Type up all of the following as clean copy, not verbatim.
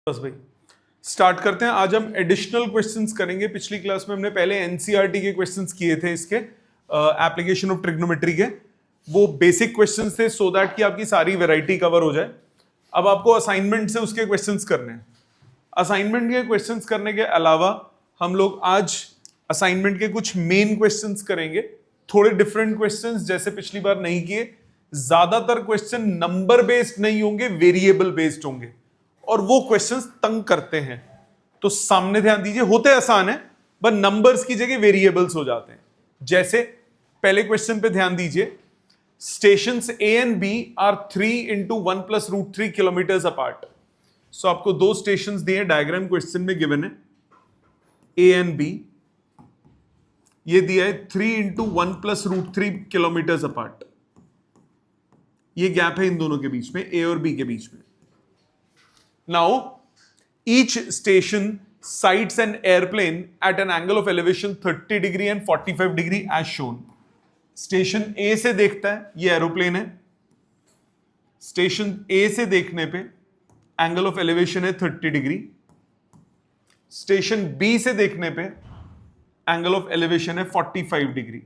बस भाई स्टार्ट करते हैं। आज हम एडिशनल क्वेश्चंस करेंगे। पिछली क्लास में हमने पहले एनसीईआरटी के क्वेश्चंस किए थे, इसके एप्लीकेशन ऑफ ट्रिग्नोमेट्री के। वो बेसिक क्वेश्चंस थे सो दैट कि आपकी सारी वैरायटी कवर हो जाए। अब आपको असाइनमेंट से उसके क्वेश्चंस करने हैं। असाइनमेंट के क्वेश्चंस करने के अलावा हम लोग आज असाइनमेंट के कुछ मेन क्वेश्चंस करेंगे, थोड़े डिफरेंट क्वेश्चंस जैसे पिछली बार नहीं किए। ज्यादातर क्वेश्चन नंबर बेस्ड नहीं होंगे, वेरिएबल बेस्ड होंगे और वो क्वेश्चंस तंग करते हैं, तो सामने ध्यान दीजिए। होते आसान है पर नंबर्स की जगह वेरिएबल्स हो जाते हैं। जैसे पहले क्वेश्चन पे ध्यान दीजिए, stations A and B are 3 into 1 plus √3 kilometres apart. So आपको दो स्टेशंस दिए, डायग्राम क्वेश्चन में गिवन है ए एंड बी। ये दिया है 3 into 1 plus √3 किलोमीटर्स अपार्ट। ये गैप है इन दोनों के बीच में, ए और बी के बीच में। Now, each station sights an airplane at an angle of elevation 30 degree and 45 degree as shown. Station ए से देखता है, ये एरोप्लेन है। स्टेशन ए से देखने पे एंगल ऑफ एलिवेशन है 30 डिग्री। स्टेशन बी से देखने पे एंगल ऑफ एलिवेशन है 45 degree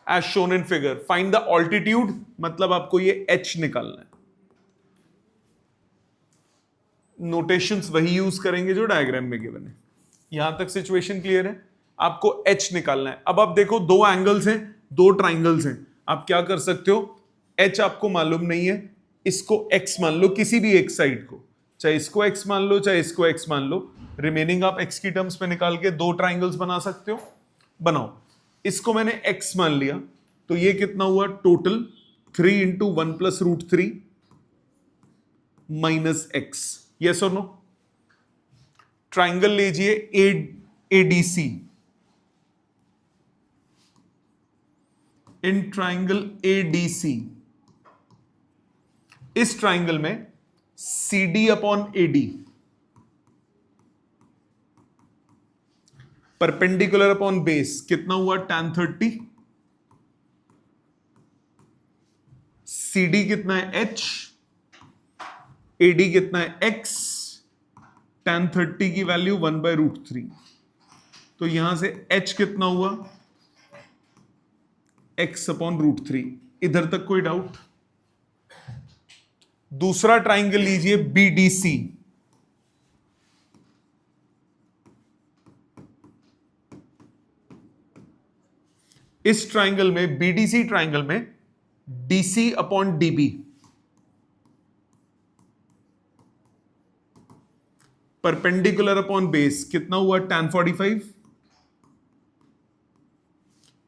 as shown in figure. Find the altitude, मतलब आपको ये एच निकालना है। नोटेशंस वही यूज करेंगे जो डायग्राम में गिवन है। यहां तक सिचुएशन क्लियर है? आपको एच निकालना है। अब आप देखो, दो एंगल्स हैं, दो ट्राइंगल्स हैं। आप क्या कर सकते हो, एच आपको मालूम नहीं है, इसको एक्स मान लो, किसी भी एक साइड को, चाहे इसको एक्स मान लो चाहे इसको एक्स मान लो। रिमेनिंग आप एक्स की टर्म्स में निकाल के दो ट्राइंगल्स बना सकते हो। बनाओ। इसको मैंने एक्स मान लिया, तो ये कितना हुआ total 3 into 1 plus √3 minus x. Yes और नो? ट्राइंगल लीजिए एडीसी। इन ट्राइंगल एडीसी, इस ट्राइंगल में CD upon AD perpendicular upon base कितना हुआ tan 30। CD कितना है H, AD कितना है X। tan 30 की वैल्यू 1/√3। तो यहां से H कितना हुआ X अपॉन √3। इधर तक कोई डाउट? दूसरा ट्राइंगल लीजिए BDC। इस ट्राइंगल में, BDC ट्राइंगल में DC upon DB perpendicular upon base कितना हुआ tan 45।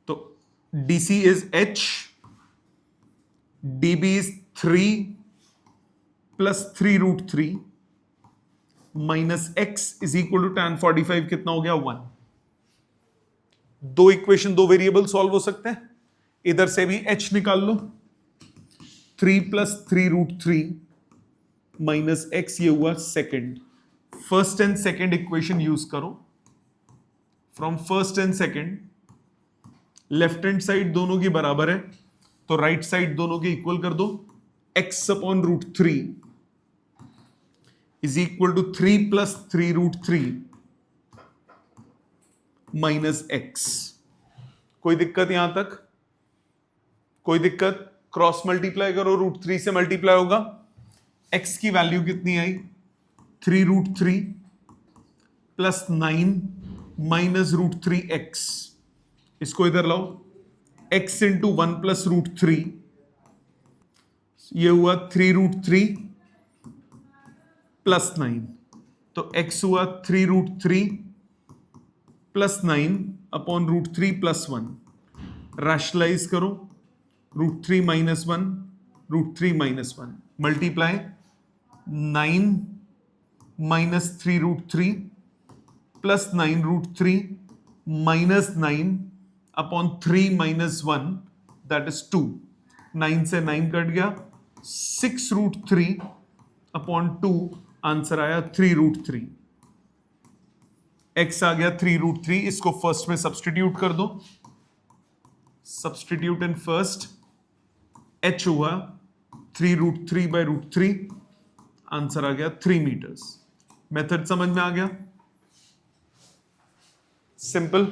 तो DC is H, DB is 3 plus 3√3 minus X is equal to tan 45 कितना हो गया 1। दो इक्वेशन, दो वेरिएबल सॉल्व हो सकते हैं। इधर से भी H निकाल लो, 3 plus 3√3 माइनस X, ये हुआ second. First and second equation use करो। From first and second, left hand side दोनों की बराबर है तो राइट साइड दोनों के इक्वल कर दो। x upon √3 is equal to 3 plus 3√3 minus x। कोई दिक्कत यहां तक? कोई दिक्कत? क्रॉस मल्टीप्लाई करो, √3 से मल्टीप्लाई होगा। x की वैल्यू कितनी आई 3√3 प्लस 9 माइनस √3x। इसको इधर लाओ, x इंटू 1 प्लस √3, ये हुआ 3√3 प्लस 9। तो x हुआ 3√3 प्लस 9 अपॉन √3 प्लस 1। रैशनलाइज करो, √3 minus 1, √3 minus 1 multiply 9 minus 3√3 plus 9√3 minus 9 upon 3 minus 1 that is 2। 9 से 9 कट गया, 6√3 अपॉन 2 आंसर आया 3√3। x आ गया 3√3। इसको फर्स्ट में सब्सटीट्यूट कर दो। सब्सटीट्यूट इन फर्स्ट, h हुआ 3√3/√3 आंसर आ गया 3 मीटर्स। मेथड समझ में आ गया? सिंपल।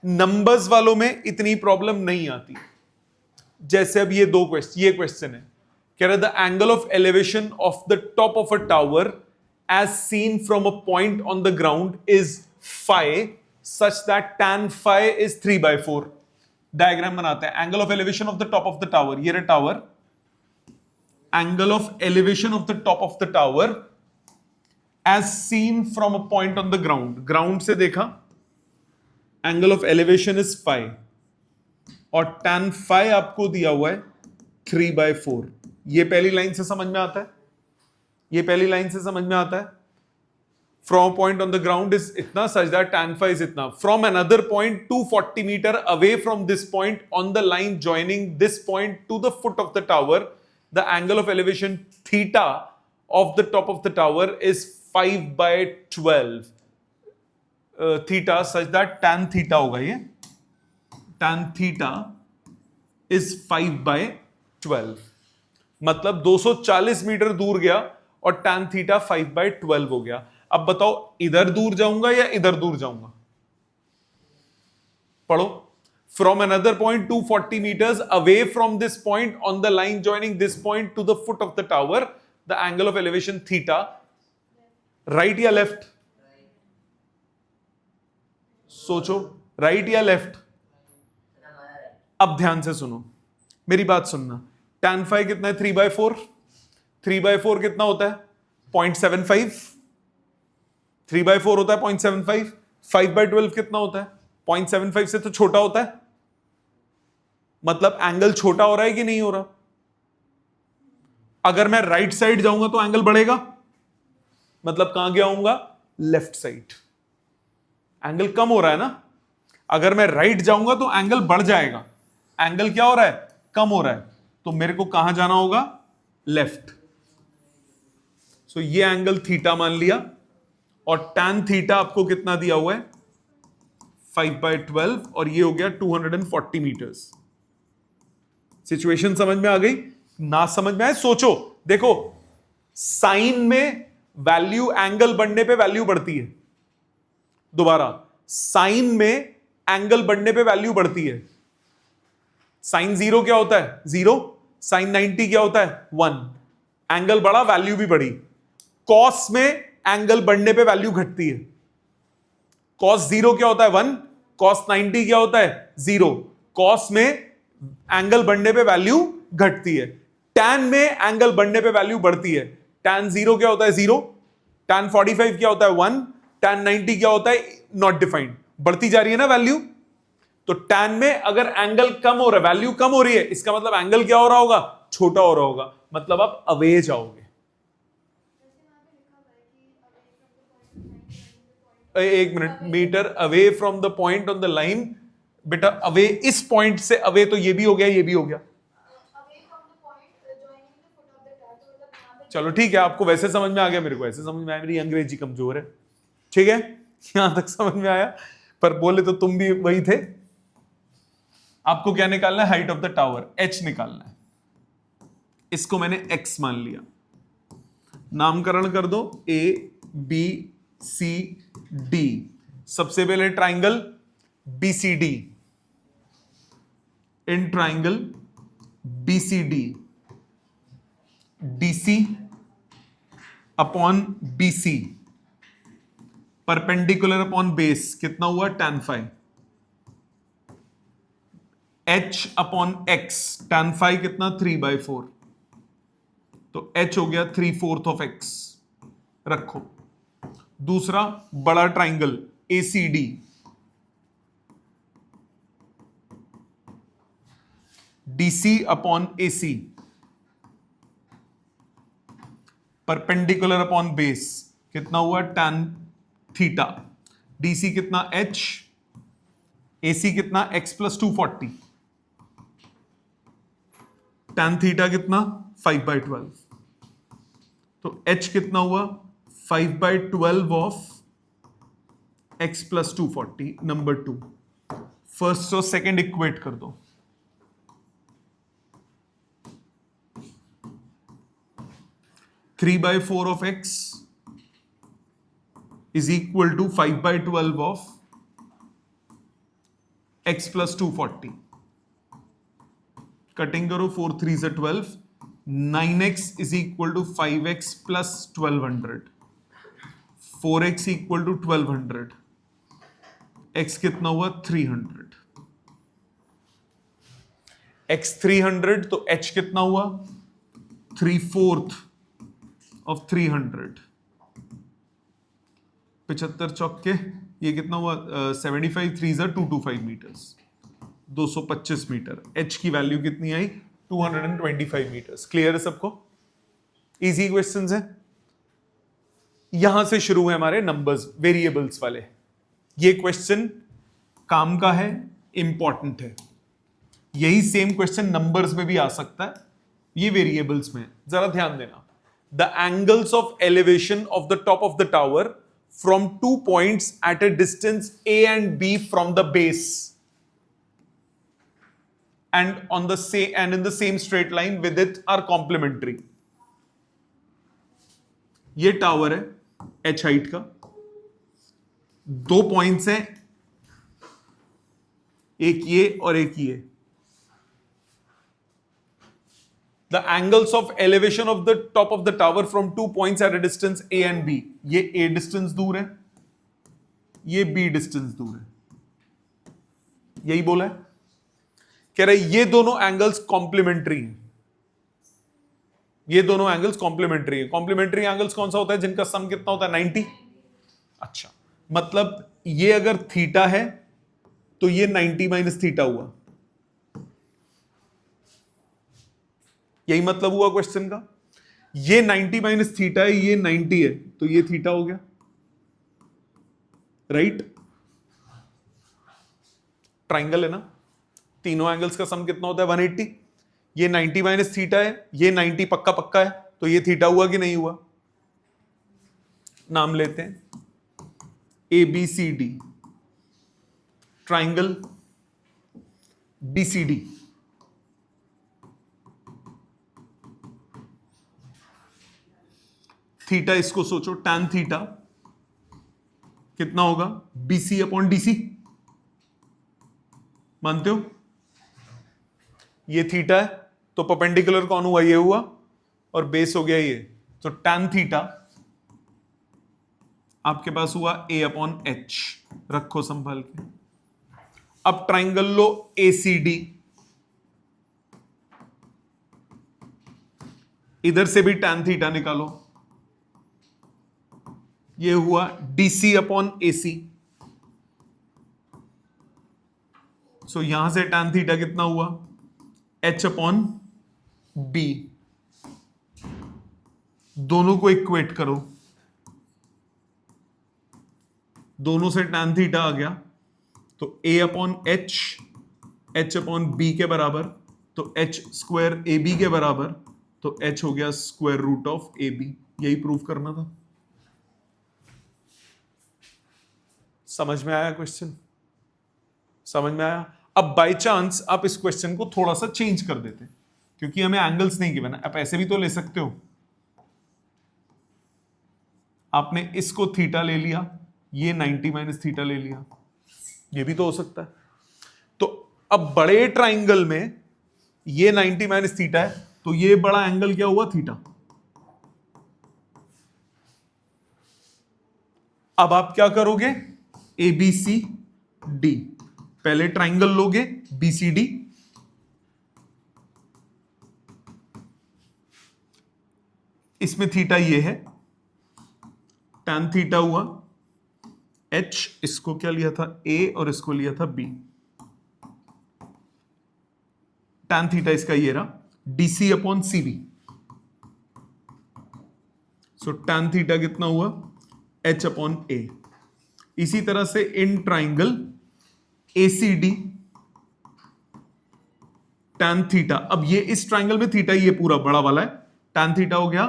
नंबर्स वालों में इतनी प्रॉब्लम नहीं आती। जैसे अब ये क्वेश्चन है, कह रहा the angle of elevation of the top of a tower as seen from a point on the ground is phi such that tan phi is 3/4। Diagram बनाते हैं। Angle of elevation of the top of the tower, ये रहा tower. Angle of elevation of the top of the tower as seen from a point on the ground, ground से देखा, angle of elevation is phi और tan phi आपको दिया हुआ है 3/4। ये पहली लाइन से समझ में आता है, ये पहली लाइन से समझ में आता है। From point on the ground is इतना, such that tan phi is इतना। From another point 240 metre away from this point on the line joining this point to the foot of the tower, the angle of elevation theta of the top of the tower is 5/12 theta such that tan theta होगा, ये tan theta is 5/12। मतलब 240 metre दूर गया और tan theta 5/12 हो गया। अब बताओ इधर दूर जाऊंगा या इधर दूर जाऊंगा? पढ़ो। From another point 240 metres away from this point on the line joining this point to the foot of the tower, the angle of elevation theta, right या लेफ्ट? सोचो, राइट या लेफ्ट? अब ध्यान से सुनो, मेरी बात सुनना। tan फाई कितना है? 3/4। 3/4 कितना होता है? 0.75। 3/4 होता है 0.75। 5/12 कितना होता है? 0.75 से तो छोटा होता है। मतलब एंगल छोटा हो रहा है कि नहीं हो रहा? अगर मैं राइट साइड जाऊंगा तो एंगल बढ़ेगा, मतलब कहां गया होऊंगा? Left side. एंगल कम हो रहा है ना। अगर मैं राइट जाऊंगा तो एंगल बढ़ जाएगा। एंगल क्या हो रहा है? कम हो रहा है। तो मेरे को कहां जाना होगा? लेफ्ट। सो ये एंगल थीटा मान लिया और tan थीटा आपको कितना दिया हुआ है? 5/12 और ये हो गया 240 मीटर्स। सिचुएशन समझ में आ गई? ना समझ में आए सोचो। देखो, साइन में वैल्यू एंगल बढ़ने पे वैल्यू बढ़ती है। दोबारा, साइन में एंगल बढ़ने पे वैल्यू बढ़ती है। साइन 0 क्या होता है? 0। साइन 90 क्या होता है? 1। एंगल बढ़ा, वैल्यू भी बढ़ी। कॉस में एंगल बढ़ने पे वैल्यू घटती है। कॉस 0 क्या होता है? 1। कॉस 90 क्या होता है? 0। कॉस में एंगल बढ़ने पे वैल्यू घटती है। टैन में एंगल बढ़ने पे वैल्यू बढ़ती है। टैन 0 क्या होता है? 0। टैन 45 क्या होता है? 1। टैन 90 क्या होता है? Not defined. बढ़ती जा रही है ना वैल्यू। तो टैन में अगर एंगल कम हो रहा है, वैल्यू कम हो रही है, इसका मतलब एंगल क्या हो रहा होगा? छोटा हो रहा होगा। मतलब आप अवे जाओगे। एक minute, metre away from the point on the line. बेटा अवे, इस पॉइंट से अवे तो ये भी हो गया, ये भी हो गया। चलो ठीक है, आपको वैसे समझ में आ गया, मेरे को ऐसे समझ में आया। मेरी अंग्रेजी कमजोर है, ठीक है। यहां तक समझ में आया, पर बोले तो तुम भी वही थे। आपको क्या निकालना है? Height of the tower, h निकालना है। इसको मैंने x मान लिया। नामकरण कर दो A B C D। सबसे पहले triangle BCD। In triangle BCD DC upon BC perpendicular upon base कितना हुआ? tan phi. h upon x, tan phi कितना? 3/4। तो h हो गया 3/4 ऑफ x। रखो। दूसरा बड़ा triangle ACD, DC upon AC perpendicular upon base कितना हुआ? tan theta. DC कितना? h। AC कितना? x plus 240। tan थीटा कितना? 5/12। तो h कितना हुआ? 5/12 of x plus 240। Number 2। First और सेकंड इक्वेट कर दो। 3/4 of x is equal to 5/12 of x plus 240. Cutting करो, 4 3 से 12, 9x is equal to 5x plus 1200, 4x equal to 1200, x कितना हुआ 300, x 300 तो h कितना हुआ 3/4 of 300, 75 चौके ये कितना हुआ 75 3 225 मीटर्स, 225 मीटर। h की वैल्यू कितनी आई 225 मीटर्स। क्लियर है सबको? इजी क्वेश्चंस है। यहां से शुरू है हमारे नंबर्स वेरिएबल्स वाले। ये क्वेश्चन काम का है, इंपॉर्टेंट है। यही सेम क्वेश्चन नंबर्स में भी आ सकता है, ये वेरिएबल्स में। जरा ध्यान देना। The angles of elevation of the top of the tower from 2 points at a distance a and b from the base and in the same straight line with it are complementary. ये tower है h height का, 2 points हैं, एक ये और एक ये। The angles of elevation of the top of the tower from 2 points at a distance a and b. ये a डिस्टेंस दूर है, ये b डिस्टेंस दूर है। यही बोला है, कह रहे ये दोनों एंगल्स कॉम्प्लीमेंट्री हैं। ये दोनों एंगल्स कॉम्प्लीमेंट्री हैं। कॉम्प्लीमेंट्री एंगल्स कौन सा होता है जिनका सम कितना होता है 90? अच्छा, मतलब ये अगर थीटा है तो ये 90 माइनस थीटा हुआ। यही मतलब हुआ क्वेश्चन का। ये 90 माइनस थीटा है, ये 90 है, तो ये थीटा हो गया, राइट? ट्राइंगल है ना, तीनों एंगल्स का सम कितना होता है 180। ये 90 माइनस थीटा है, ये 90 पक्का पक्का है, तो ये थीटा हुआ कि नहीं हुआ? नाम लेते हैं ABCD, ट्राइंगल BCD। थीटा इसको सोचो, tan थीटा कितना होगा BC अपॉन DC, मानते हो? ये थीटा है तो परपेंडिकुलर कौन हुआ? ये हुआ, और बेस हो गया ये, तो tan थीटा आपके पास हुआ A अपॉन H। रखो संभाल के। अब ट्राइंगल लो ACD, इधर से भी tan थीटा निकालो, ये हुआ DC अपॉन AC। सो यहां से tan थीटा कितना हुआ H अपॉन B। दोनों को इक्वेट करो, दोनों से tan थीटा आ गया, तो A upon H, H upon B के बराबर, तो H स्क्वायर AB के बराबर, तो H हो गया स्क्वायर रूट ऑफ AB। यही प्रूव करना था। समझ में आया क्वेश्चन? समझ में आया? अब बाय चांस आप इस क्वेश्चन को थोड़ा सा चेंज कर देते, क्योंकि हमें एंगल्स नहीं गिवन है। आप ऐसे भी तो ले सकते हो। आपने इसको थीटा ले लिया, ये 90 माइनस थीटा ले लिया, ये भी तो हो सकता है। तो अब बड़े ट्राइंगल में ये 90 माइनस थीटा है, तो ये बड़ा एंगल क्या हुआ? थीटा। अब आप क्या करोगे? ABCD, पहले ट्राइंगल लोगे BCD, इसमें थीटा ये है, tan थीटा हुआ H, इसको क्या लिया था A और इसको लिया था B। tan थीटा इसका ये रहा DC अपॉन CB। सो tan थीटा कितना हुआ H अपॉन A। इसी तरह से in triangle ACD tan theta, अब ये इस ट्राइंगल में थीटा ये पूरा बड़ा वाला है, tan थीटा हो गया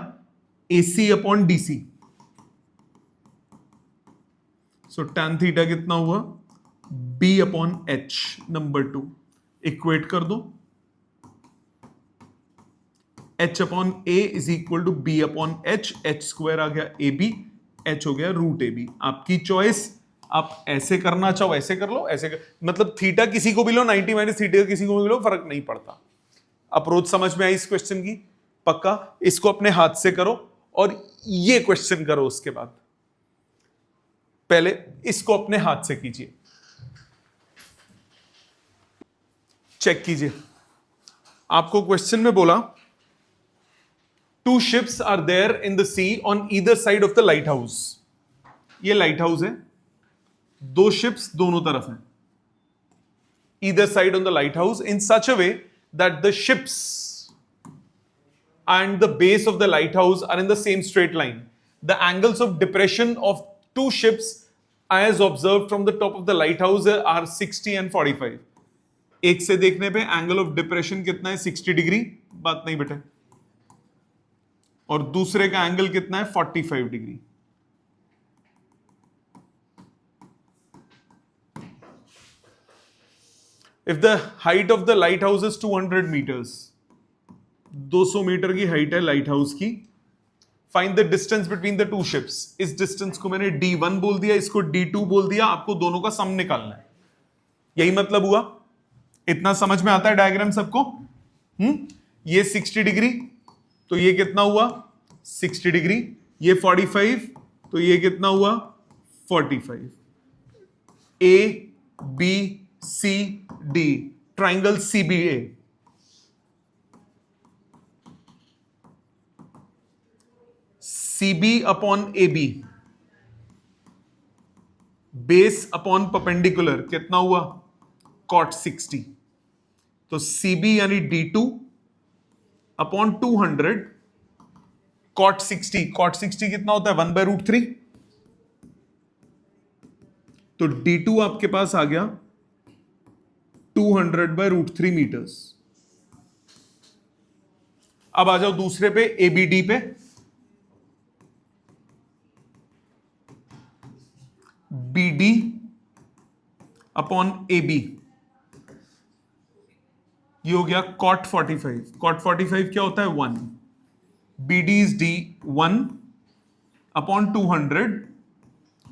AC upon DC। So tan theta कितना हुआ B upon H। Number 2 equate कर दो, H upon A is equal to B upon H, H square आ गया ए बी, एच हो गया रूट ए बी। आपकी चॉइस, आप ऐसे करना चाहो ऐसे कर लो, ऐसे मतलब थीटा किसी को भी लो, 90 माइनस थीटा किसी को भी लो, फर्क नहीं पड़ता। अप्रोच समझ में आई इस क्वेश्चन की? पक्का? इसको अपने हाथ से करो और ये क्वेश्चन करो उसके बाद। पहले इसको अपने हाथ से कीजिए, चेक कीजिए। आपको क्वेश्चन में बोला two ships are there in the sea on either side of the light house. ये लाइट हाउस है, दो शिप्स दोनों तरफ हैं, either side on the light house in such a way that the ships and the base of the lighthouse are in the same straight line. The angles of depression of two ships as observed from the top of the lighthouse are 60 and 45. एक से देखने पे angle of depression कितना है? 60 degree, बात नहीं बेटे। और दूसरे का एंगल कितना है? 45 degree. If the height of the lighthouse is 200 meters, 200 metre की हाइट है लाइट हाउस की, find the distance between the two ships. इस डिस्टेंस को मैंने D1 बोल दिया, इसको D2 बोल दिया, आपको दोनों का सम निकालना है। यही मतलब हुआ? इतना समझ में आता है डायग्राम सबको? ये 60 डिग्री, तो ये कितना हुआ? 60 डिग्री। ये 45, तो ये कितना हुआ? 45। A B C D, triangle CBA। CB upon AB, base upon perpendicular कितना हुआ? cot 60। तो CB यानी D2 अपॉन 200 cot 60। cot 60 कितना होता है? 1/√3। तो D2 आपके पास आ गया 200/√3 मीटर्स। अब आ जाओ दूसरे पे, ABD पे। BD अपॉन AB, ये हो गया cot 45। cot 45 क्या होता है? 1। BD is D1 upon 200,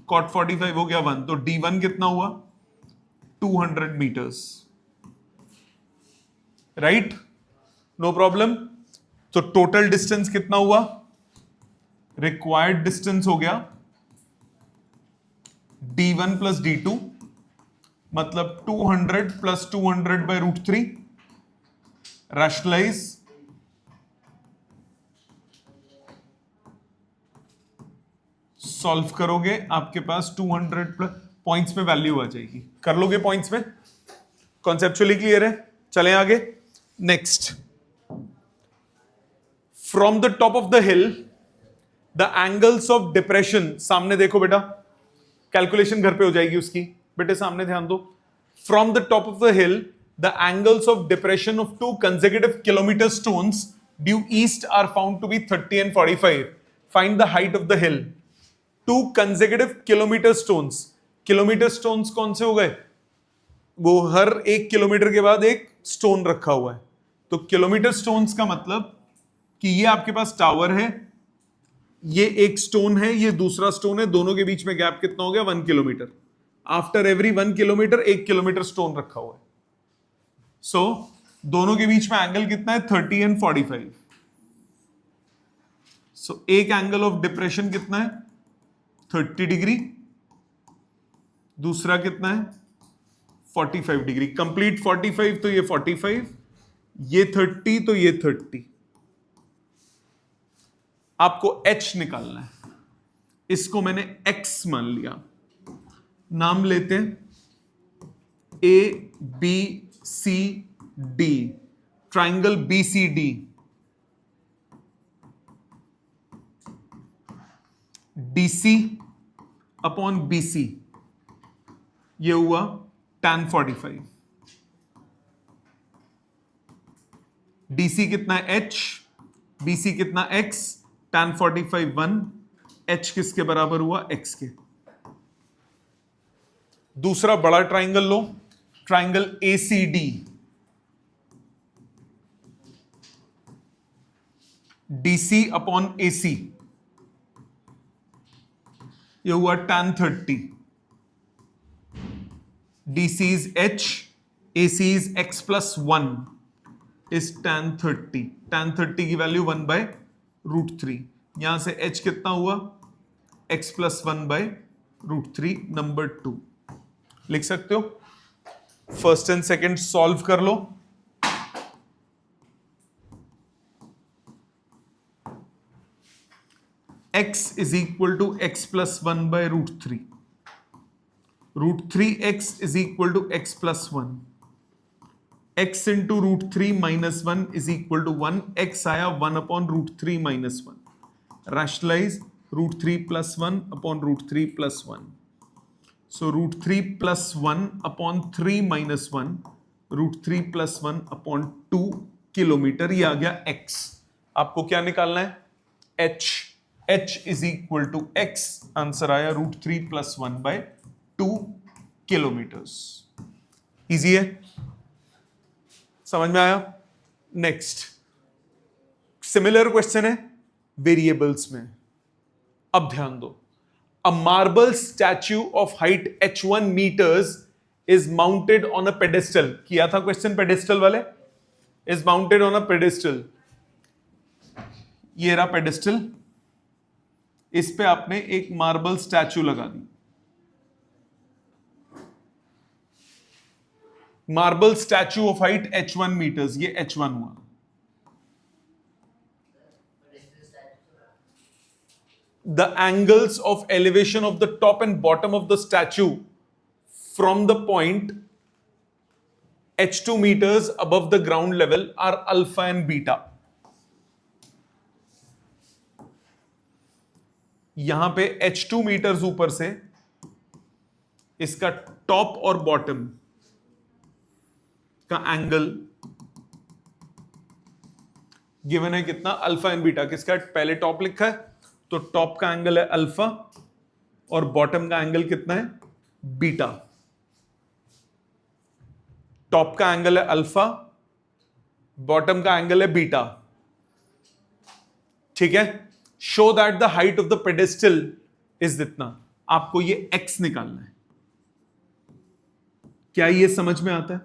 cot 45 हो गया 1, तो D1 कितना हुआ? 200 मीटर्स। राइट? No problem. तो टोटल डिस्टेंस कितना हुआ? रिक्वायर्ड डिस्टेंस हो गया D1 प्लस D2, मतलब 200 प्लस 200/√3। रैशनलाइज, सॉल्व करोगे आपके पास 200 प्लस, पॉइंट्स में वैल्यू आ जाएगी। कर लोगे पॉइंट्स में? कॉन्सेप्चुअली क्लियर है? चलें आगे। Next, from the top of the hill the angles of depression, सामने देखो बेटा, कैलकुलेशन घर पे हो जाएगी उसकी, बेटे सामने ध्यान दो। From the top of the hill the angles of depression of two consecutive kilometre stones due east are found to be 30 and 45. Find the height of the hill. Two consecutive kilometre stones, kilometre stones कौन से हो गए? वो हर 1 kilometre के बाद एक stone रखा हुआ है। तो किलोमीटर स्टोन्स का मतलब कि ये आपके पास टावर है, ये एक स्टोन है, ये दूसरा स्टोन है, दोनों के बीच में गैप कितना हो गया? 1 kilometre. After every 1 kilometre 1 kilometre stone रखा हुआ है। सो दोनों के बीच में एंगल कितना है? 30 and 45। सो एक एंगल ऑफ डिप्रेशन कितना है? 30 डिग्री, दूसरा कितना है? 45 डिग्री। कंप्लीट 45, तो ये 45, ये 30, तो ये 30। आपको H निकालना है, इसको मैंने X मान लिया। नाम लेते हैं ABCD, triangle BCD। DC upon BC, ये हुआ tan 45। DC कितना है? H, BC कितना? X, tan 45 1, H किसके बराबर हुआ? X के। दूसरा बड़ा ट्राइंगल लो, triangle ACD। DC upon AC, ये हुआ tan 30. DC is H, AC is x plus 1 is tan 30. tan 30 की वैल्यू 1 बाय रूट 3. यहां से H कितना हुआ? x plus 1 by root 3. Number 2 लिख सकते हो. फर्स्ट एंड सेकेंड सॉल्व कर लो. x is equal to x plus 1 by root 3. root 3x is equal to x plus 1. x into root 3 minus 1 is equal to 1. x आया 1 upon root 3 minus 1. Rationalize root 3 plus 1 upon root 3 plus 1. So root 3 plus 1 upon 3 minus 1. root 3 plus 1 upon 2 kilometre. ये आ गया x. आपको क्या निकालना है? h. h is equal to x. Answer आया root 3 plus 1 by 2 kilometres. Easy है, समझ में आया? नेक्स्ट सिमिलर क्वेश्चन है वेरिएबल्स में. अब ध्यान दो. A marble statue of height h1 metres is mounted on a pedestal. किया था क्वेश्चन पेडेस्टल वाले. Is mounted on a pedestal. ये रहा पेडेस्टल. इस पे आपने एक मार्बल स्टैचू लगा दी. Marble statue of height h1 metres. ये h1 हुआ. The angles of elevation of the top and bottom of the statue from the point h2 meters above the ground level are alpha and beta. यहां पे h2 metres ऊपर से इसका top और bottom का angle given है कितना? Alpha and beta. किसका? पहले टॉप लिखा है तो टॉप का एंगल है अल्फा और बॉटम का एंगल कितना है? बीटा. टॉप का एंगल है अल्फा, बॉटम का एंगल है बीटा. ठीक है. Show that the height of the pedestal is इतना. आपको ये x निकालना है. क्या ये समझ में आता है?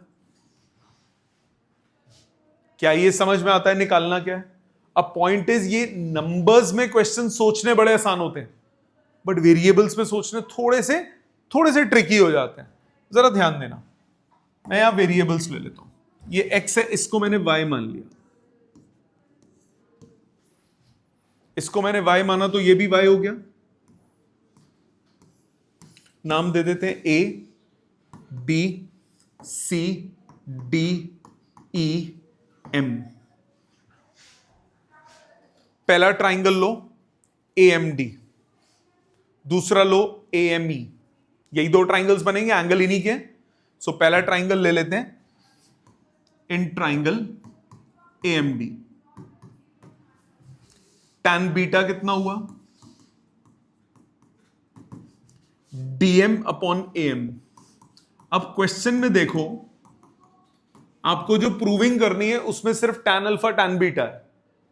क्या ये समझ में आता है निकालना क्या है? अब पॉइंट इज, ये नंबर्स में क्वेश्चन सोचने बड़े आसान होते हैं, बट वेरिएबल्स में सोचने थोड़े से ट्रिकी हो जाते हैं. जरा ध्यान देना. मैं यहां वेरिएबल्स ले लेता हूं. ये x है, इसको मैंने y मान लिया. इसको मैंने y माना तो ये भी y हो गया. नाम दे देते हैं A, B, C, D, E, M. पहला ट्राइंगल लो AMD, दूसरा लो AME. यही दो ट्राइंगल्स बनेंगे, एंगल इन्हीं के. सो पहला ट्राइंगल ले लेते हैं. In triangle AMD tan beta कितना हुआ? DM upon AM. अब क्वेश्चन में देखो, आपको जो प्रूविंग करनी है उसमें सिर्फ tan अल्फा tan बीटा है,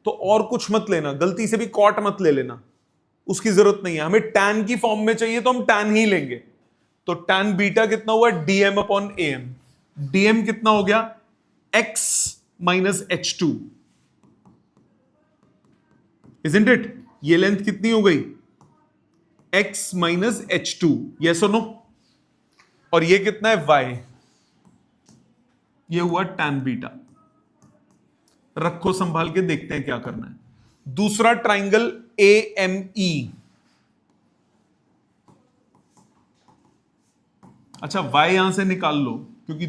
तो और कुछ मत लेना. गलती से भी कॉट मत ले लेना, उसकी जरूरत नहीं है. हमें tan की फॉर्म में चाहिए तो हम tan ही लेंगे. तो tan बीटा कितना हुआ? DM upon AM. DM कितना हो गया? x minus h2. Isn't it? ये लेंथ कितनी हो गई? x minus h2. यस और नो? और ये कितना है? y. ये हुआ tan बीटा. रखो संभाल के, देखते हैं क्या करना है. दूसरा ट्राइंगल AME. अच्छा, y यहां से निकाल लो, क्योंकि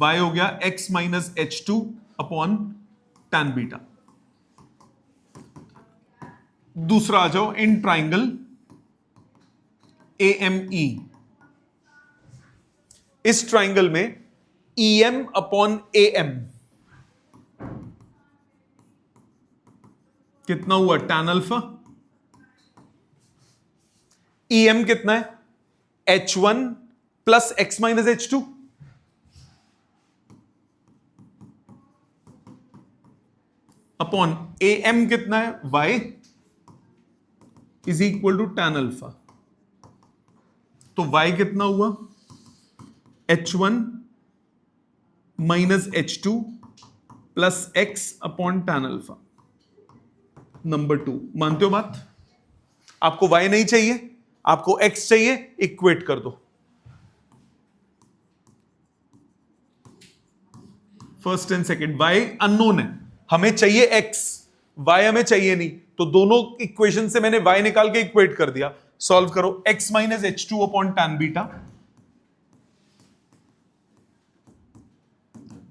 y हो गया x minus h2 upon tan beta. दूसरा आ जाओ इन ट्राइंगल AME. इस ट्राइंगल में EM अपॉन AM कितना हुआ? tan alpha. EM कितना है? H1 plus x minus H2. Upon A M कितना है, y is equal to tan alpha. तो y कितना हुआ, h1 minus h2 plus x upon tan alpha. Number 2, मानते हो बात? आपको y नहीं चाहिए, आपको x चाहिए, इक्वेट कर दो। First and second, y unknown है, हमें चाहिए x, y हमें चाहिए नहीं, तो दोनों इक्वेशन से मैंने y निकाल के इक्वेट कर दिया। सॉल्व करो, x minus H two upon tan beta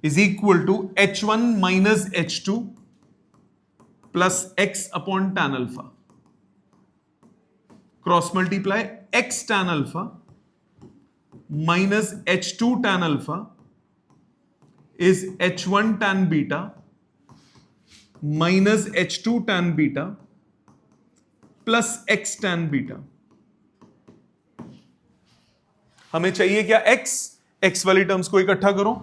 is equal to h1 minus h2 plus x upon tan alpha. Cross multiply, x tan alpha minus h2 tan alpha is h1 tan beta minus h2 tan beta plus x tan beta। हमें चाहिए क्या, x वाली terms को इकट्ठा करो,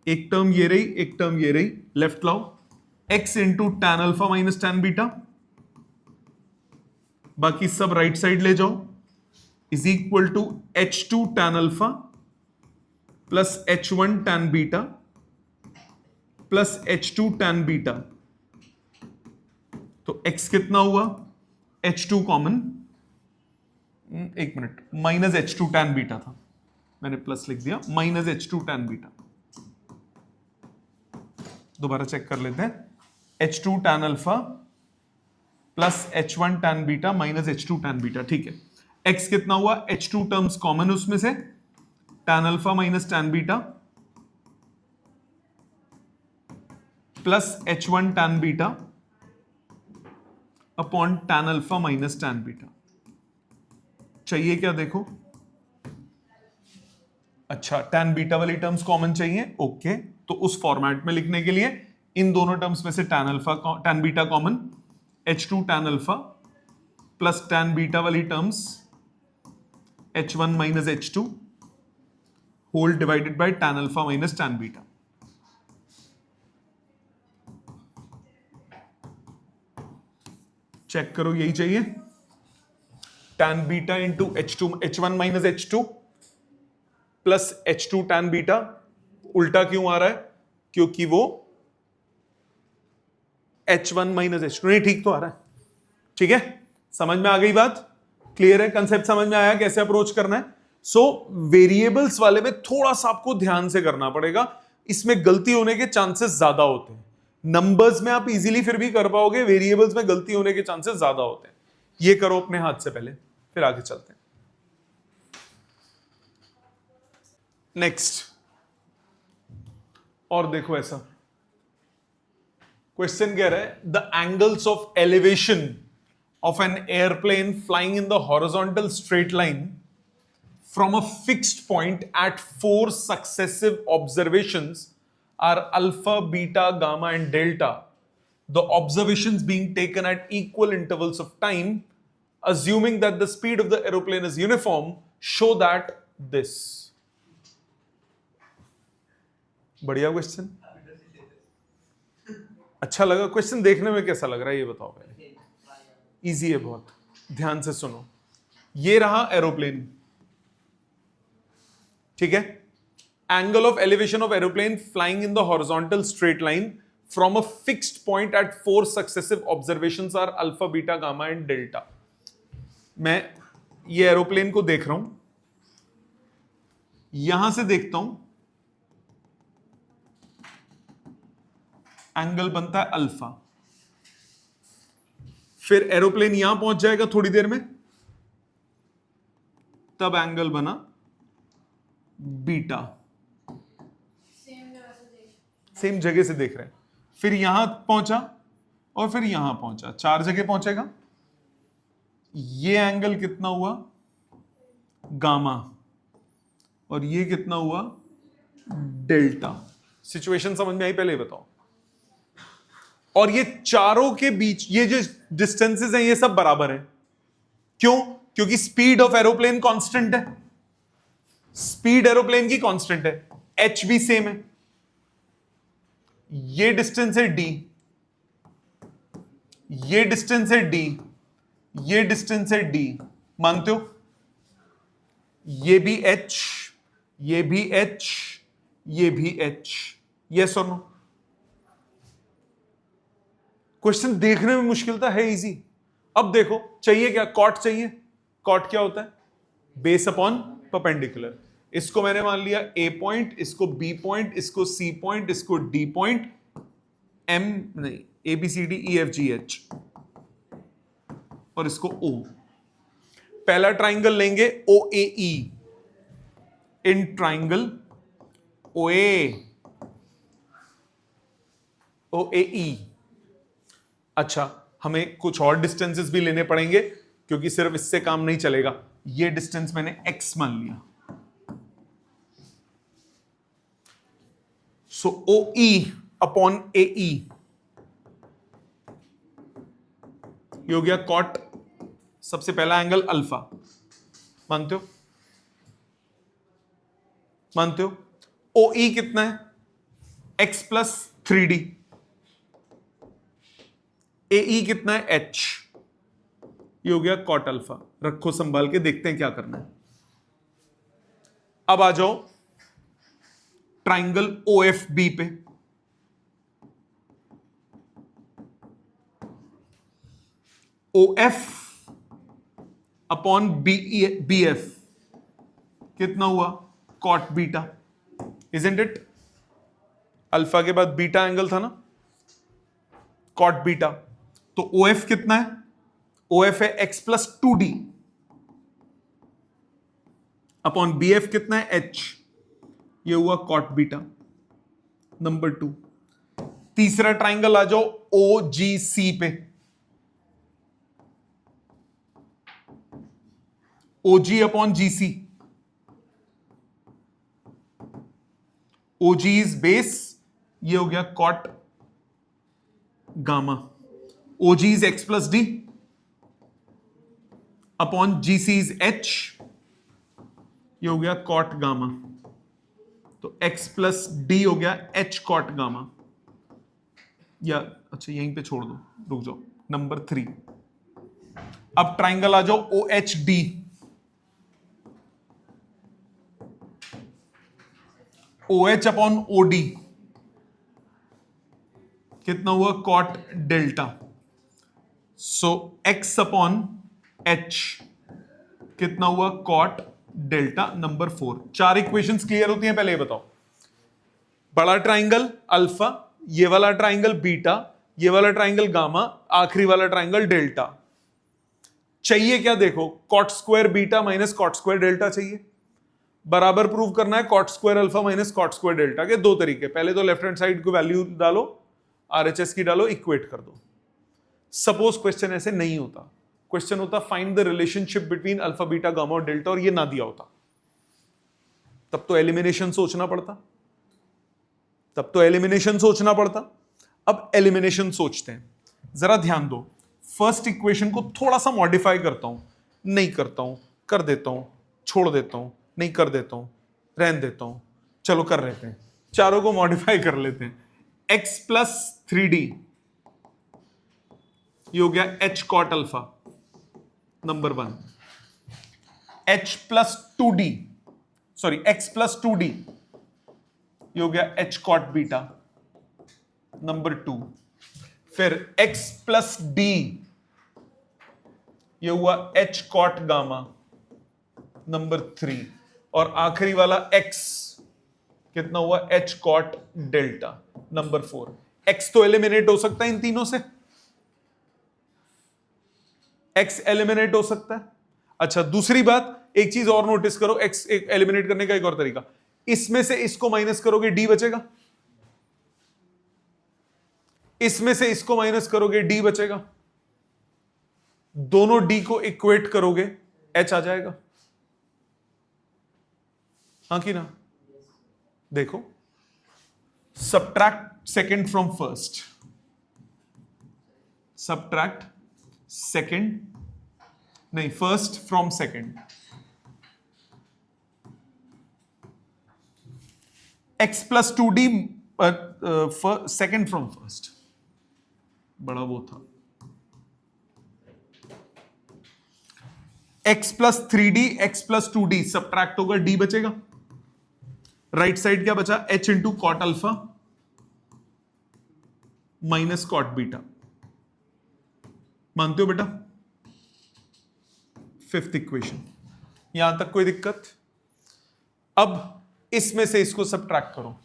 एक term ये रही, एक टर्म ये रही, लेफ्ट लाओ, x into tan alpha minus tan beta, बाकी सब राइट साइड ले जाओ, is equal to h2 tan alpha plus h1 tan beta plus h2 tan beta. तो x कितना हुआ, h2 कॉमन, एक minute, minus h2 tan beta था, मैंने प्लस लिख दिया, माइनस h2 tan बीटा। दोबारा चेक कर लेते हैं, h2 tan alpha plus h1 tan beta minus h2 tan beta. ठीक है, x कितना हुआ, h2 टर्म्स कॉमन उसमें से, tan alpha minus tan beta plus h1 tan beta upon tan alpha minus tan beta. चाहिए क्या, देखो, अच्छा tan बीटा वाली टर्म्स कॉमन चाहिए, ओके, तो उस फॉर्मेट में लिखने के लिए इन दोनों टर्म्स में से tan beta common, h2 tan alpha plus tan beta वाली terms h1 minus h2 whole divided by tan alpha minus tan beta. Check करो, यही चाहिए, tan beta into h1 minus h2 plus h2 tan beta. उल्टा क्यों आ रहा है, क्योंकि वो h1 माइनस h2, नहीं ठीक तो आ रहा है, ठीक है, समझ में आ गई बात, क्लियर है, कंसेप्ट समझ में आया कैसे अप्रोच करना है। सो वेरिएबल्स वाले में थोड़ा सा आपको ध्यान से करना पड़ेगा, इसमें गलती होने के चांसेस ज्यादा होते हैं। नंबर्स में आप इजीली फिर भी कर पाओगे, वेरिएबल्स में गलती होने के चांसेस ज्यादा होते हैं। ये करो अपने हाथ से पहले, फिर आगे चलते हैं। नेक्स्ट, और देखो ऐसा क्वेश्चन कह रहा है, the angles of elevation of an airplane flying in the horizontal straight line from a fixed point at 4 successive observations are alpha, beta, gamma and delta. The observations being taken at equal intervals of time, assuming that the speed of the aeroplane is uniform, show that this. बढ़िया question, अच्छा लगा question, देखने में कैसा लग रहा है ये बताओ पहले। इजी है बहुत, ध्यान से सुनो, ये रहा एरोप्लेन, ठीक है, angle of elevation of aeroplane flying in the horizontal straight line from a fixed point at 4 successive observations are alpha, beta, gamma and delta. मैं ये एरोप्लेन को देख रहा हूं, यहां से देखता हूं, एंगल बनता है अल्फा, फिर एरोप्लेन यहां पहुंच जाएगा थोड़ी देर में, तब एंगल बना बीटा, सेम जगह से देख रहे हैं, फिर यहां पहुंचा और फिर यहां पहुंचा, 4 जगह पहुंचेगा। ये एंगल कितना हुआ, गामा, और ये कितना हुआ, डेल्टा। सिचुएशन समझ में आई, पहले बताओ। और ये चारों के बीच ये जो डिस्टेंसेस हैं ये सब बराबर है, क्यों, क्योंकि स्पीड ऑफ एरोप्लेन कांस्टेंट है, स्पीड एरोप्लेन की कांस्टेंट है, एच भी सेम है, ये डिस्टेंस है डी, ये डिस्टेंस है डी, ये डिस्टेंस है डी, मानते हो? ये भी एच, ये भी एच, ये भी एच, यस और नो? क्वेश्चन देखने में मुश्किल था, है इजी। अब देखो चाहिए क्या? कॉट चाहिए। कॉट क्या होता है? Base upon perpendicular. इसको मैंने मान लिया ए पॉइंट, इसको बी पॉइंट, इसको सी पॉइंट, इसको डी पॉइंट, एम नहीं, A B C D E F G H, और इसको ओ। पहला ट्राइंगल लेंगे ओ ए ई, इन ट्राइंगल ओ ए ई। अच्छा, हमें कुछ और डिस्टेंसेस भी लेने पड़ेंगे क्योंकि सिर्फ इससे काम नहीं चलेगा। ये डिस्टेंस मैंने x मान लिया, सो ओ ई अपॉन ए ई, ये हो गया कॉट सबसे पहला एंगल अल्फा। मानते हो? मानते हो? ओ ई कितना है? x plus 3d। ए ई कितना है? h। ये हो गया कॉट अल्फा। रखो संभाल के, देखते हैं क्या करना है। अब आ जाओ ट्राइंगल ओ एफ बी पे। O F upon B F कितना हुआ? Cot beta, isn't it? Alpha के बाद बीटा एंगल था ना, कॉट बीटा। तो ओ एफ कितना है? ओ एफ है x plus 2d upon B F कितना है? एच। ये हुआ कॉट बीटा नंबर 2। तीसरा ट्राइंगल आ जाओ ओ जी सी पे। O G upon G C, O G is base, ये हो गया cot gamma. O G is X plus D upon G C is H, ये हो गया कॉट गामा। तो x प्लस डी हो गया h कॉट गामा। या अच्छा यहीं पे छोड़ दो, रुक जाओ, नंबर 3। अब ट्राइंगल आ जाओ O H D. O H upon O D कितना हुआ? Cot delta. So x upon h कितना हुआ? Cot delta number 4। 4 equations clear होती हैं? पहले ये बताओ। बड़ा ट्राइंगल अल्फा, ये वाला ट्राइंगल बीटा, ये वाला ट्राइंगल गामा, आखिरी वाला ट्राइंगल डेल्टा। चाहिए क्या? देखो, cot square beta minus cot square delta चाहिए। बराबर प्रूव करना है cot square alpha minus cot square delta के दो तरीके। पहले तो लेफ्ट हैंड साइड को वैल्यू डालो, आरएचएस की डालो, इक्वेट कर दो। सपोज क्वेश्चन ऐसे नहीं होता, क्वेश्चन होता find the relationship between alpha beta gamma और डेल्टा, और ये ना दिया होता, तब तो एलिमिनेशन सोचना पड़ता, तब तो एलिमिनेशन सोचना पड़ता। अब एलिमिनेशन सोचते हैं, जरा ध्यान दो। फर्स्ट इक्वेशन को थोड़ा सा मॉडिफाई करता हूं, नहीं करता हूं, कर देता हूं, छोड़ देता हूं, नहीं कर देता हूं, रहन देता हूं, चलो कर लेते हैं, चारों को मॉडिफाई कर लेते हैं। x प्लस 3d, ये हो गया h cot alpha number 1। h plus 2d, sorry x plus 2d, ये हो गया h कॉट बीटा नंबर 2। फिर x प्लस d, ये हुआ h कॉट गामा नंबर 3। और आखिरी वाला x कितना हुआ? h cot delta number 4। x तो एलिमिनेट हो सकता है इन तीनों से, x एलिमिनेट हो सकता है। अच्छा, दूसरी बात, एक चीज और नोटिस करो, x एलिमिनेट करने का एक और तरीका, इसमें से इसको माइनस करोगे d बचेगा, इसमें से इसको माइनस करोगे d बचेगा, दोनों d को इक्वेट करोगे h आ जाएगा, हाँ कि ना? देखो, subtract second from first, subtract second नहीं, first from second. x plus 2d second from first, बड़ा वो था, x plus 3d x plus 2d subtract होगा, d बचेगा। राइट साइड क्या बचा, h into cot alpha minus cot beta. मानते हो बेटा? Fifth equation. यहां तक कोई दिक्कत? अब इसमें से इसको सब्ट्रैक्ट करो,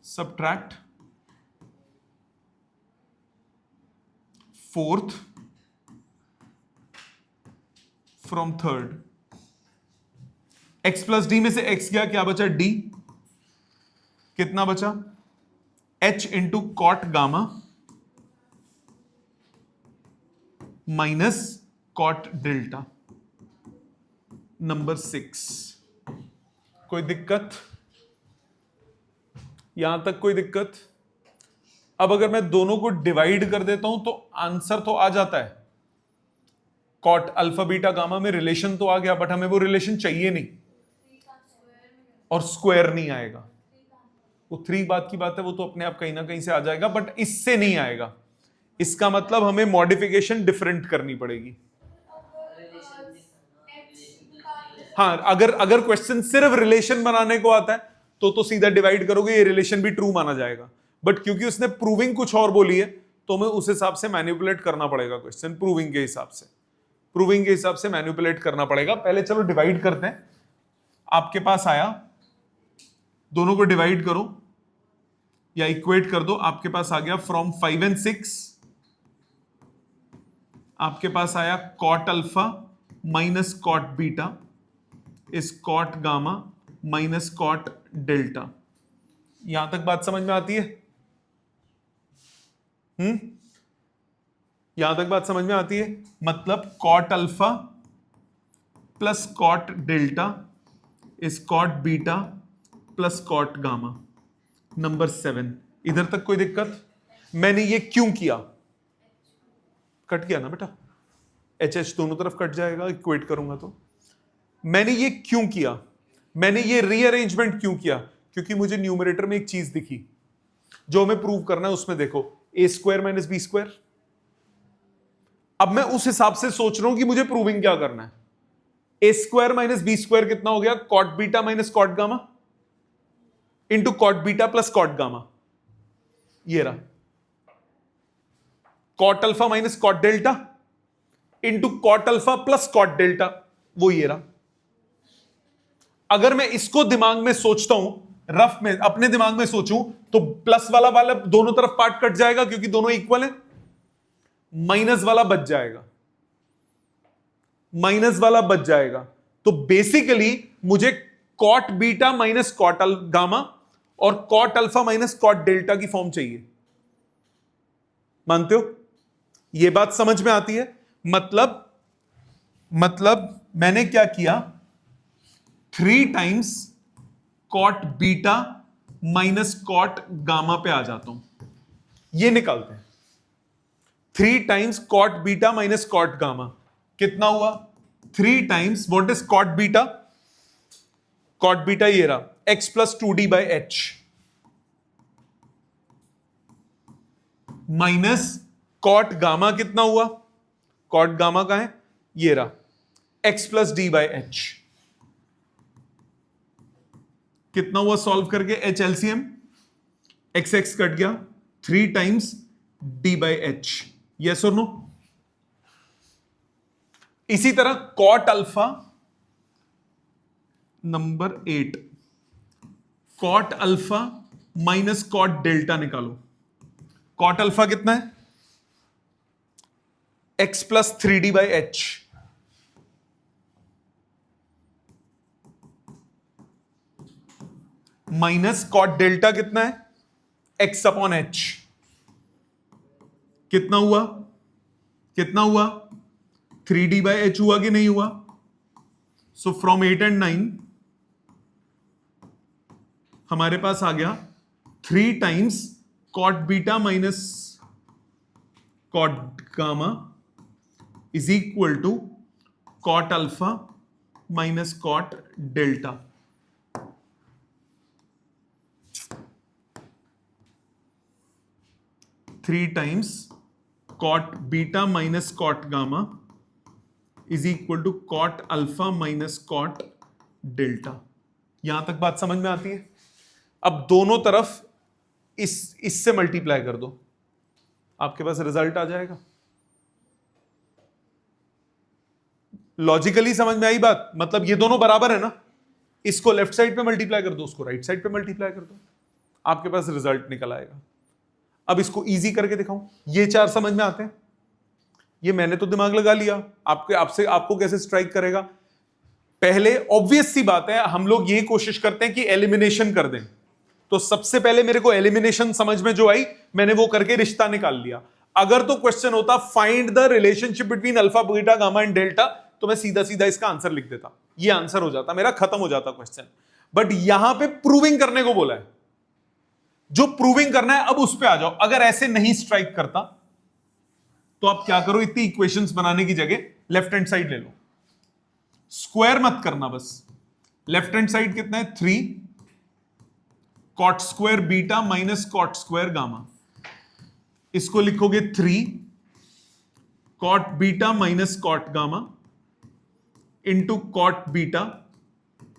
subtract fourth from third. x plus D में से x गया, क्या बचा, d। कितना बचा, h into cot gamma minus cot delta. Number 6। कोई दिक्कत? यहां तक कोई दिक्कत? अब अगर मैं दोनों को डिवाइड कर देता हूं तो आंसर तो आ जाता है, कॉट अल्फा बीटा गामा में रिलेशन तो आ गया, बट हमें वो रिलेशन चाहिए नहीं और स्क्वायर नहीं आएगा। वो 3 बात की बात है, वो तो अपने आप कहीं ना कहीं से आ जाएगा, बट इससे नहीं आएगा। इसका मतलब हमें मॉडिफिकेशन डिफरेंट करनी पड़ेगी। हाँ, अगर क्वेश्चन सिर्फ रिलेशन बनाने को आता है तो सीधा डिवाइड करोगे, ये रिलेशन भी ट्रू माना जाएगा। बट क्योंकि उसने प्रूविंग कुछ और बोली है तो हमें उस हिसाब से मैनिपुलेट करना पड़ेगा क्वेश्चन, प्रूविंग के हिसाब से, प्रूविंग के हिसाब से मैनिपुलेट करना पड़ेगा। पहले चलो डिवाइड करते हैं। आपके पास आया, दोनों को डिवाइड करो या इक्वेट कर दो, आपके पास आ गया फ्रॉम 5 and 6, आपके पास आया cot alpha minus cot beta is cot gamma minus cot delta. यहां तक बात समझ में आती है? यहां तक बात समझ में आती है? मतलब cot alpha plus cot delta is cot beta plus cot gamma. Number 7। इधर तक कोई दिक्कत? मैंने ये क्यों किया? कट गया ना बेटा, एच एच दोनों तरफ कट जाएगा इक्वेट करूंगा तो। मैंने ये क्यों किया, मैंने ये रीअरेंजमेंट क्यों किया? क्योंकि मुझे न्यूमरेटर में एक चीज दिखी जो हमें प्रूव करना है। उसमें देखो ए स्क्वायर माइनस बी स्क्वायर। अब मैं उस हिसाब से सोच रहा हूं कि मुझे प्रूविंग क्या करना है। A square minus B square कितना हो गया, cot beta minus cot gamma into cot beta plus cot gamma. ये रहा cot alpha minus cot delta into cot alpha plus cot delta, वो ये रहा। अगर मैं इसको दिमाग में सोचता हूं, रफ में अपने दिमाग में सोचूं, तो प्लस वाला दोनों तरफ पार्ट कट जाएगा क्योंकि दोनों इक्वल हैं, माइनस वाला बच जाएगा, माइनस वाला बच जाएगा। तो बेसिकली मुझे cot beta minus cot gamma और cot alpha minus cot delta की फॉर्म चाहिए। मानते हो? यह बात समझ में आती है? मतलब मैंने क्या किया, 3 times cot beta minus cot gamma पे आ जाता हूं। ये निकालते हैं 3 times cot beta minus cot gamma कितना हुआ, 3 times what is cot beta, cot beta ये रहा x plus 2d by H minus cot gamma कितना हुआ, कॉट गामा का है ये रहा x plus D by H. कितना हुआ सॉल्व करके, H LCM, x x cut गया, 3 times D by H. Yes और नो? इसी तरह cot alpha, number 8, cot alpha minus cot delta निकालो। कॉट अल्फा कितना है, x plus 3d by H minus cot delta कितना है, एक्स अपॉन एच। कितना हुआ, कितना हुआ, 3d बाई एच हुआ कि नहीं हुआ? सो फ्रॉम 8 and 9 हमारे पास आ गया 3 times cot beta minus cot gamma is equal to cot alpha minus cot delta. Three times cot beta minus cot gamma is equal to cot alpha minus cot delta. यहां तक बात समझ में आती है? अब दोनों तरफ इससे मल्टीप्लाई कर दो, आपके पास रिजल्ट आ जाएगा। लॉजिकली समझ में आई बात? मतलब ये दोनों बराबर है ना, इसको लेफ्ट साइड पे मल्टीप्लाई कर दो, उसको राइट साइड पे मल्टीप्लाई कर दो, आपके पास रिजल्ट निकल आएगा। अब इसको इजी करके दिखाऊं, ये चार समझ में आते हैं, ये मैंने तो दिमाग लगा लिया, आपको कैसे स्ट्राइक करेगा? पहले ऑब्वियस सी बात है, हम लोग ये कोशिश करते हैं कि एलिमिनेशन कर दें, तो सबसे पहले मेरे को एलिमिनेशन समझ में जो आई मैंने वो करके रिश्ता निकाल लिया। अगर तो क्वेश्चन होता find the relationship between alpha beta gamma and delta, तो मैं सीधा सीधा इसका आंसर लिख देता, ये आंसर हो जाता, मेरा खत्म हो जाता क्वेश्चन। बट यहां पे प्रूविंग करने को बोला है, जो प्रूविंग करना है अब उस पे आ जाओ। अगर ऐसे नहीं स्ट्राइक करता तो आप क्या करो, इतनी इक्वेशंस बनाने की जगह लेफ्ट हैंड साइड ले लो, स्क्वायर मत करना, बस लेफ्ट हैंड साइड कितना है 3 cot square beta minus cot square gamma, इसको लिखोगे 3 cot beta minus cot gamma into cot beta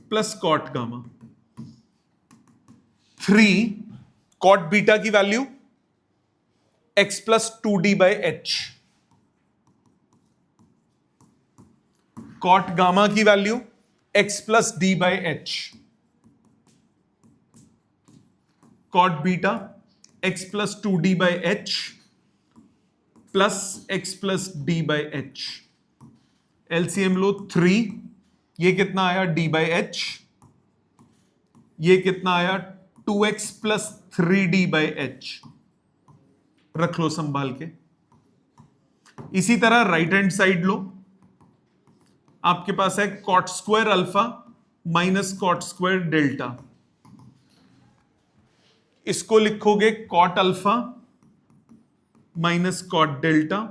plus cot gamma. 3 cot beta की value x plus 2d by h, cot gamma की value x plus D by h, cot beta x plus 2d by h plus x plus D by h. LCM लो 3, ये कितना आया d by H, ये कितना आया 2x plus 3d by H, रख लो संभाल के। इसी तरह राइट हैंड साइड लो, आपके पास है cot square alpha minus cot square delta, इसको लिखोगे cot alpha minus cot delta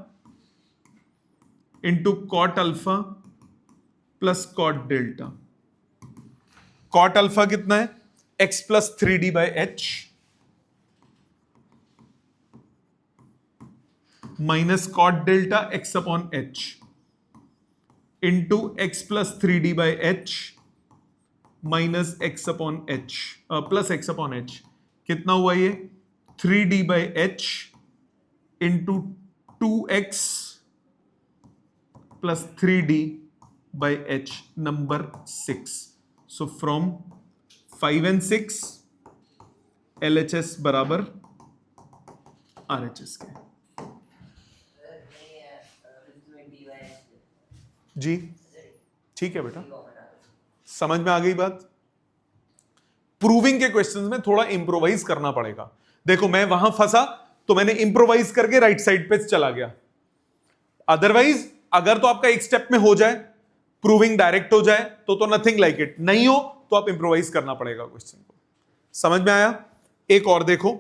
into cot alpha plus cot delta. Cot alpha कितना है x plus 3d by H minus cot delta x upon H into x plus 3d by H minus x upon H plus x upon H. कितना हुआ ये 3d by H into 2x plus 3d by H, number 6। So from 5 and 6 LHS बराबर RHS के। जी ठीक है बेटा, समझ में आ गई बात? प्रूविंग के क्वेश्चंस में थोड़ा इंप्रोवाइज करना पड़ेगा। देखो मैं वहां फंसा तो मैंने इंप्रोवाइज करके राइट साइड पे चला गया, अदरवाइज अगर तो आपका एक स्टेप में हो जाए, प्रूविंग डायरेक्ट हो जाए तो नथिंग लाइक इट, नहीं हो तो आप इंप्रोवाइज करना पड़ेगा क्वेश्चन को। समझ में आया? एक और देखो,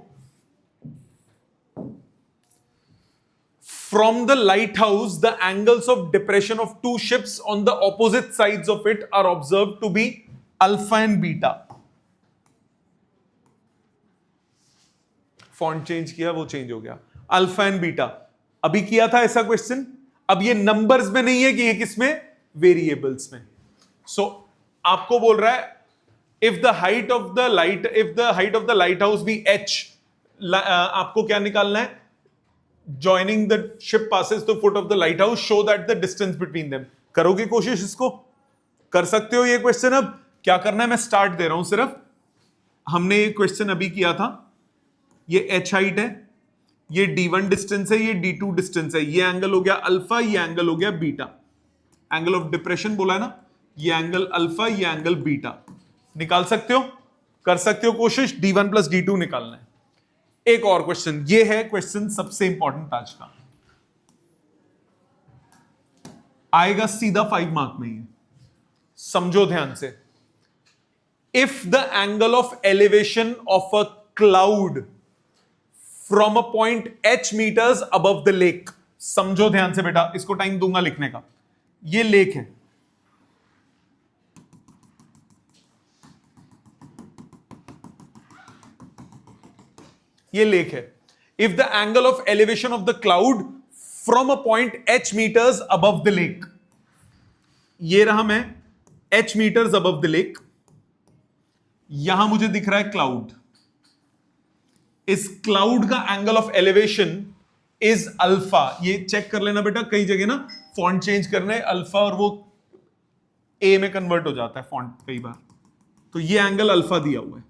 from the light house the angles of depression of two ships on the opposite sides of it are observe to be alpha and beta. Font change किया, वो चेंज हो गया, अल्फा एंड बीटा। अभी किया था ऐसा क्वेश्चन, अब ये नंबर्स में नहीं है कि ये किसमें, वेरिएबल्स में। सो आपको बोल रहा है if the height of the light house be h, आपको क्या निकालना है, joining the ship passes the foot of the light house, show that the distance between them. करोगे कोशिश, इसको कर सकते हो ये क्वेश्चन। अब क्या करना है, मैं स्टार्ट दे रहा हूं सिर्फ। हमने ये क्वेश्चन अभी किया था, ये h हाइट है, ये d1 डिस्टेंस है, ये d2 डिस्टेंस है, ये एंगल हो गया अल्फा, ये एंगल हो गया बीटा। एंगल ऑफ डिप्रेशन बोला है ना, ये एंगल अल्फा, ये एंगल बीटा। निकाल सकते हो, कर सकते हो कोशिश, d1 प्लस d2 निकालना है। एक और क्वेश्चन, ये है क्वेश्चन सबसे इंपॉर्टेंट आज का, आएगा सीधा 5 मार्क में। ये समझो ध्यान से। If the angle of elevation of a cloud from a point h metres above the lake, समझो ध्यान से बेटा, इसको टाइम दूंगा लिखने का। ये लेक है, ये लेक है। If the angle of elevation of the cloud from a point h metres above the lake, ये रहा मैं h metres above the lake, यहां मुझे दिख रहा है क्लाउड, इस क्लाउड का angle of elevation is alpha. ये चेक कर लेना बेटा, कई जगह ना फॉन्ट चेंज करना है अल्फा और वो ए में कन्वर्ट हो जाता है फॉन्ट कई बार, तो ये एंगल अल्फा दिया हुआ है,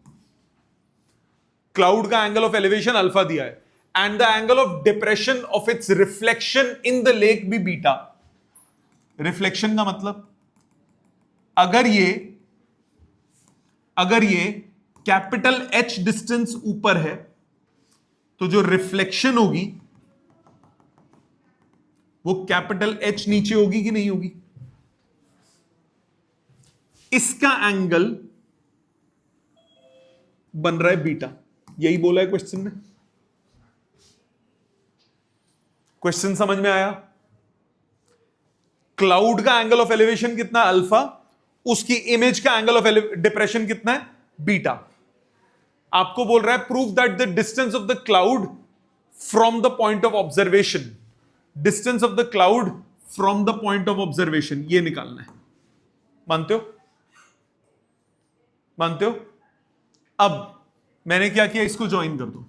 क्लाउड का एंगल ऑफ एलिवेशन अल्फा दिया है, and the angle of depression of its reflection in the lake भी बीटा। रिफ्लेक्शन का मतलब अगर ये कैपिटल एच डिस्टेंस ऊपर है तो जो रिफ्लेक्शन होगी वो कैपिटल एच नीचे होगी कि नहीं होगी? इसका एंगल बन रहा है बीटा, यही बोला है क्वेश्चन में। क्वेश्चन समझ में आया? क्लाउड का एंगल ऑफ एलिवेशन कितना है? अल्फा, उसकी इमेज का एंगल ऑफ डिप्रेशन कितना है? बीटा। आपको बोल रहा है prove that the distance of the cloud from the point of observation, distance of the cloud from the point of observation, ये निकालना है। मानते हो? मानते हो? अब मैंने क्या किया, इसको ज्वाइन कर दो,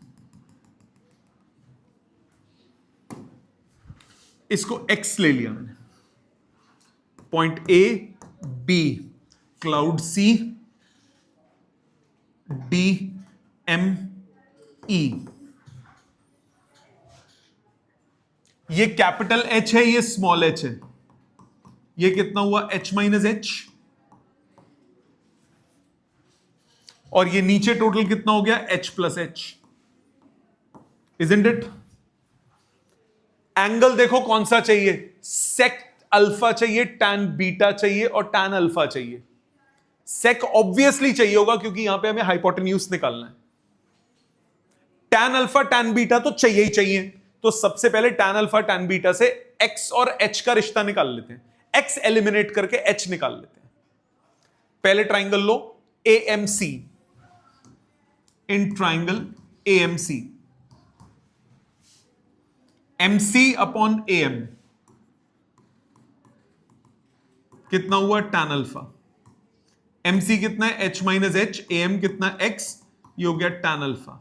इसको x ले लिया मैंने, point A B, cloud C D M E, ये कैपिटल H है, ये स्मॉल h है, ये कितना हुआ? H माइनस H, और ये नीचे टोटल कितना हो गया? H plus H, isn't it? Angle देखो कौन सा चाहिए, सेक अल्फा चाहिए, टैन बीटा चाहिए और टैन अल्फा चाहिए। सेक ऑब्वियसली चाहिए होगा क्योंकि यहां पे हमें हाइपोटेन्यूज निकालना है। टैन अल्फा टैन बीटा तो चाहिए ही चाहिए, तो सबसे पहले टैन अल्फा टैन बीटा से x और h का रिश्ता निकाल लेते हैं, x एलिमिनेट करके h निकाल लेते हैं। पहले triangle low AMC, in triangle AMC, MC upon AM कितना हुआ? Tan alpha. MC कितना है? H माइनस H, AM कितना? X, ये हो गया टैन अल्फा।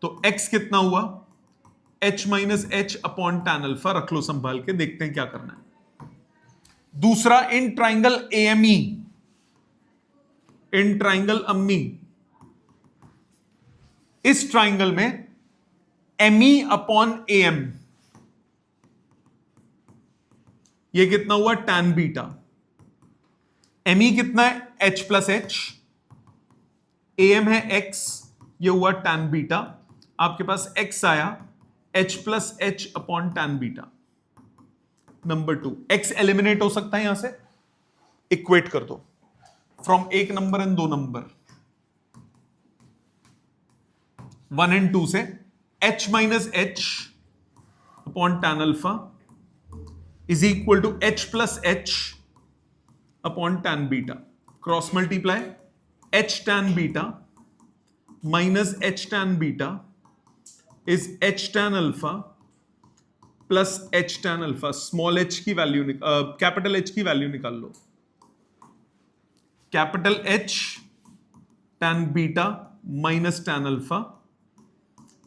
तो X कितना हुआ? H minus H upon tan alpha. रख लो संभाल के, देखते हैं क्या करना है। दूसरा इन ट्राइंगल AME, इन ट्राइंगल अम्मी, इस ट्राइंगल में ME अपॉन AM, ये कितना हुआ? Tan beta. ME कितना है? H प्लस H, AM है X, ये हुआ टैन बीटा। आपके पास X आया H plus H upon tan beta. Number 2, X eliminate हो सकता है यहां से, इक्वेट कर दो फ्रॉम एक नंबर एंड दो नंबर, 1 एंड 2 से H minus H upon tan alpha is equal to H plus H upon tan beta. Cross multiply, H tan beta minus H tan beta is H tan alpha plus H tan alpha. Small h की value, capital H की value निकाल लो। Capital H tan beta minus tan alpha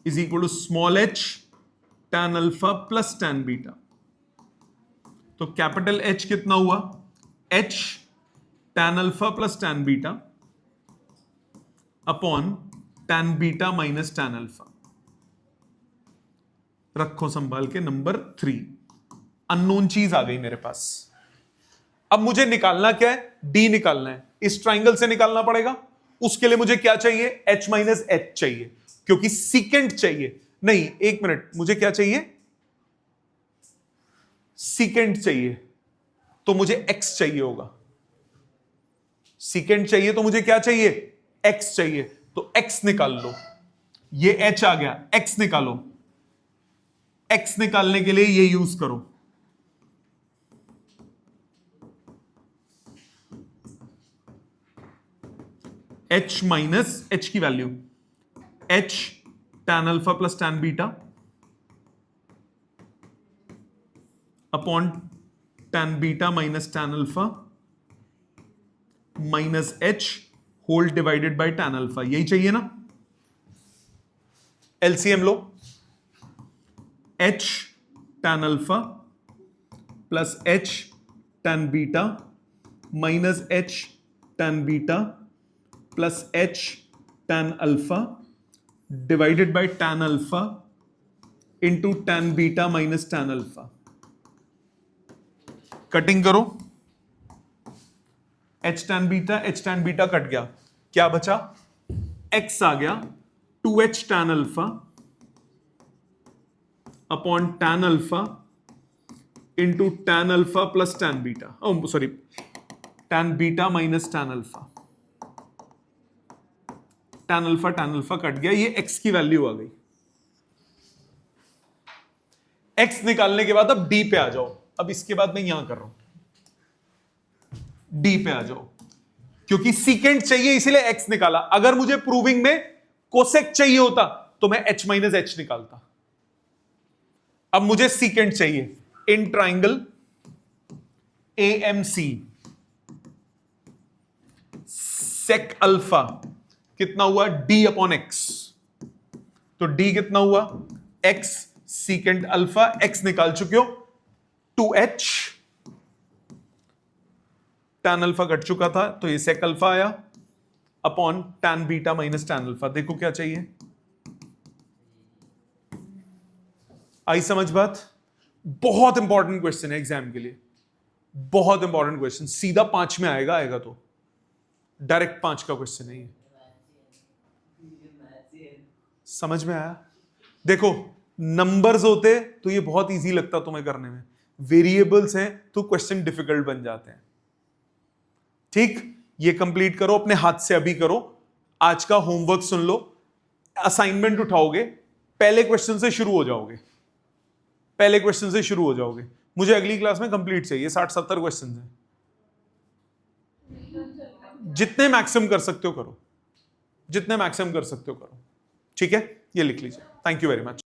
is equal to small h tan alpha plus tan beta. तो capital H कितना हुआ? H tan alpha plus tan beta upon tan beta minus tan alpha. रखो संभाल के। Number 3, unknown चीज आ गई मेरे पास। अब मुझे निकालना क्या है? D निकालना है, इस ट्राइंगल से निकालना पड़ेगा। उसके लिए मुझे क्या चाहिए? H माइनस H चाहिए, क्योंकि सीकेंट चाहिए। नहीं, एक मिनट, मुझे क्या चाहिए? सीकेंट चाहिए, तो मुझे x चाहिए होगा। सीकेंट चाहिए तो मुझे क्या चाहिए? x चाहिए, तो x निकाल लो। ये h आ गया, x निकालो। x निकालने के लिए ये यूज करो, h माइनस h की value h tan alpha plus tan beta upon tan beta minus tan alpha minus H whole divided by tan alpha, यही चाहिए ना। एलसीएम लो, h tan alpha plus h tan beta minus h tan beta plus h tan alpha divided by tan alpha into tan beta minus tan alpha. Cutting करो, h tan beta cut गया, क्या बचा, x आ गया 2h tan alpha upon tan alpha into tan alpha plus tan beta, sorry tan beta minus tan alpha. tan alpha cut गया, ये x की value आ गई। x निकालने के बाद अब d पे आ जाओ, अब इसके बाद मैं यहां कर रहा हूं, d पे आ जाओ, क्योंकि सीकेंट चाहिए इसीलिए x निकाला। अगर मुझे प्रूविंग में कोसेक चाहिए होता तो मैं h माइनस एच निकालता। अब मुझे सीकेंट चाहिए in triangle AMC, sec alpha कितना हुआ, d अपॉन x, तो d कितना हुआ x सीकेंट अल्फा, x निकाल चुके हो 2h tan अल्फा कट चुका था तो ये सेक अल्फा आया upon tan beta minus tan alpha. देखो क्या चाहिए, आई समझ बात। बहुत इंपॉर्टेंट क्वेश्चन है एग्जाम के लिए, बहुत इंपॉर्टेंट क्वेश्चन, सीधा 5 में आएगा तो डायरेक्ट 5 का क्वेश्चन है ये। समझ में आया। देखो नंबर्स होते तो ये बहुत इजी लगता तुम्हें करने में, वेरिएबल्स हैं तो क्वेश्चन डिफिकल्ट बन जाते हैं। ठीक, ये कंप्लीट करो अपने हाथ से, अभी करो, आज का होमवर्क सुन लो, असाइनमेंट उठाओगे, पहले क्वेश्चन से शुरू हो जाओगे, पहले क्वेश्चन से शुरू हो जाओगे। मुझे अगली क्लास में कंप्लीट चाहिए, 60-70 क्वेश्चन हैं, जितने मैक्सिमम कर सकते हो करो, जितने मैक्सिमम कर सकते हो करो। ठीक है, ये लिख लीजिए। Thank you very much.